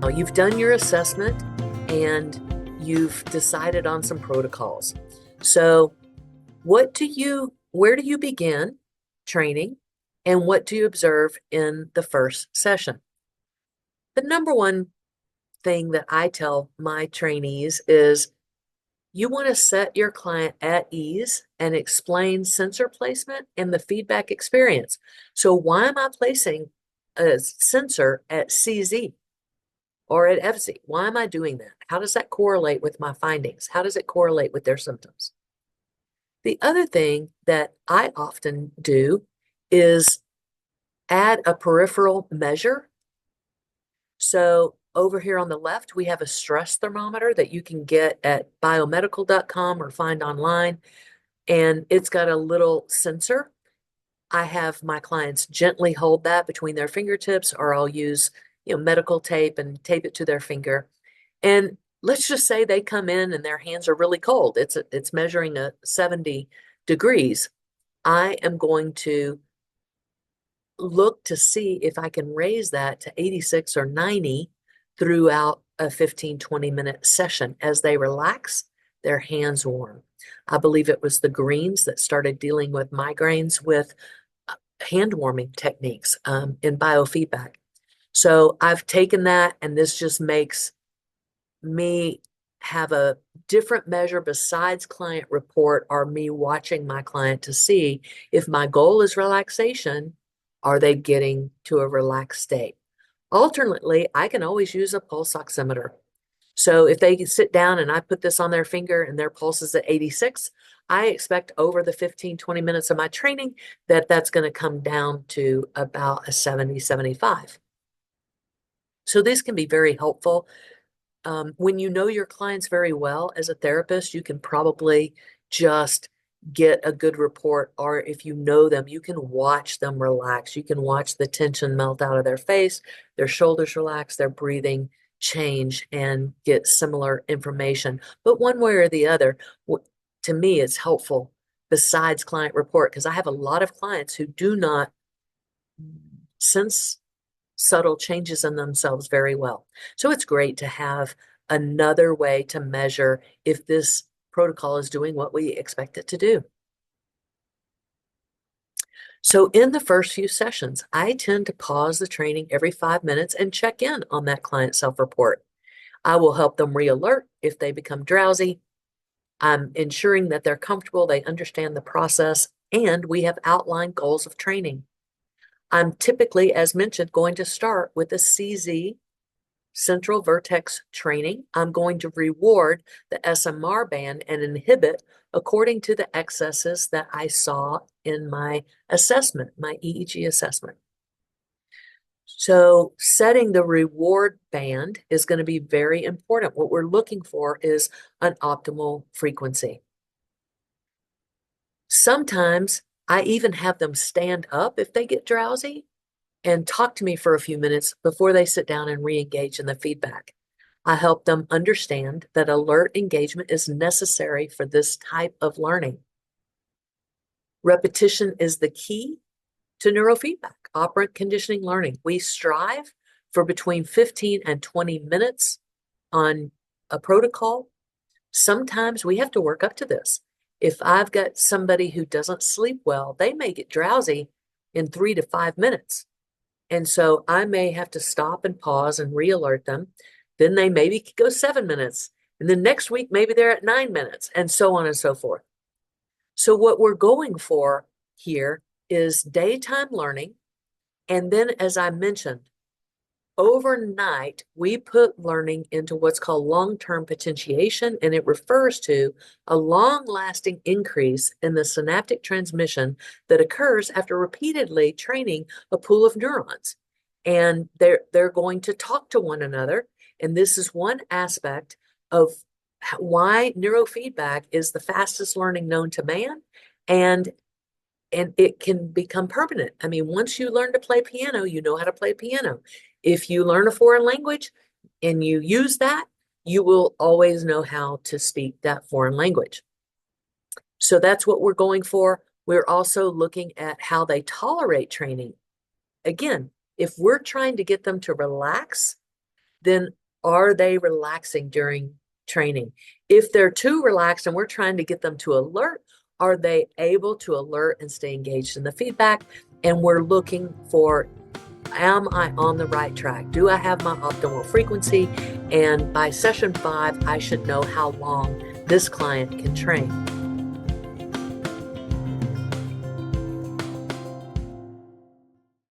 You've done your assessment and you've decided on some protocols. So where do you begin training and what do you observe in the first session? The number one thing that I tell my trainees is you want to set your client at ease and explain sensor placement and the feedback experience. So why am I placing a sensor at CZ or at FZ? Why am I doing that? How does that correlate with my findings? How does it correlate with their symptoms? The other thing that I often do is add a peripheral measure. So over here on the left, we have a stress thermometer that you can get at biomedical.com or find online. And it's got a little sensor. I have my clients gently hold that between their fingertips, or I'll use, medical tape and tape it to their finger. And let's just say they come in and their hands are really cold. It's measuring a 70 degrees. I am going to look to see if I can raise that to 86 or 90 throughout a 15, 20-minute session. As they relax, their hands warm. I believe it was the Greens that started dealing with migraines with hand warming techniques in biofeedback. So I've taken that, and this just makes me have a different measure besides client report, or me watching my client to see if my goal is relaxation, are they getting to a relaxed state? Alternately, I can always use a pulse oximeter. So if they sit down and I put this on their finger and their pulse is at 86, I expect over the 15, 20 minutes of my training that that's going to come down to about a 70, 75. So this can be very helpful. When you know your clients very well as a therapist, you can probably just get a good report, or if you know them, you can watch them relax. You can watch the tension melt out of their face, their shoulders relax, their breathing change, and get similar information. But one way or the other, to me, it's helpful besides client report, because I have a lot of clients who do not sense subtle changes in themselves very well. So it's great to have another way to measure if this protocol is doing what we expect it to do. So in the first few sessions, I tend to pause the training every 5 minutes and check in on that client self-report. I will help them re-alert if they become drowsy. I'm ensuring that they're comfortable, they understand the process, and we have outlined goals of training. I'm typically, as mentioned, going to start with a CZ, central vertex training. I'm going to reward the SMR band and inhibit according to the excesses that I saw in my assessment, my EEG assessment. So setting the reward band is going to be very important. What we're looking for is an optimal frequency. Sometimes I even have them stand up if they get drowsy and talk to me for a few minutes before they sit down and re-engage in the feedback. I help them understand that alert engagement is necessary for this type of learning. Repetition is the key to neurofeedback, operant conditioning learning. We strive for between 15 and 20 minutes on a protocol. Sometimes we have to work up to this. If I've got somebody who doesn't sleep well, they may get drowsy in 3 to 5 minutes. And so I may have to stop and pause and re-alert them. Then they maybe go 7 minutes. And then next week, maybe they're at 9 minutes, and so on and so forth. So what we're going for here is daytime learning. And then, as I mentioned, overnight, we put learning into what's called long-term potentiation, and it refers to a long-lasting increase in the synaptic transmission that occurs after repeatedly training a pool of neurons. And they're going to talk to one another, and this is one aspect of why neurofeedback is the fastest learning known to man, and it can become permanent. I mean, once you learn to play piano, you know how to play piano. If you learn a foreign language and you use that, you will always know how to speak that foreign language. So that's what we're going for. We're also looking at how they tolerate training. Again, if we're trying to get them to relax, then are they relaxing during training? If they're too relaxed and we're trying to get them to alert, are they able to alert and stay engaged in the feedback? And we're looking for, am I on the right track? Do I have my optimal frequency? And by session 5, I should know how long this client can train.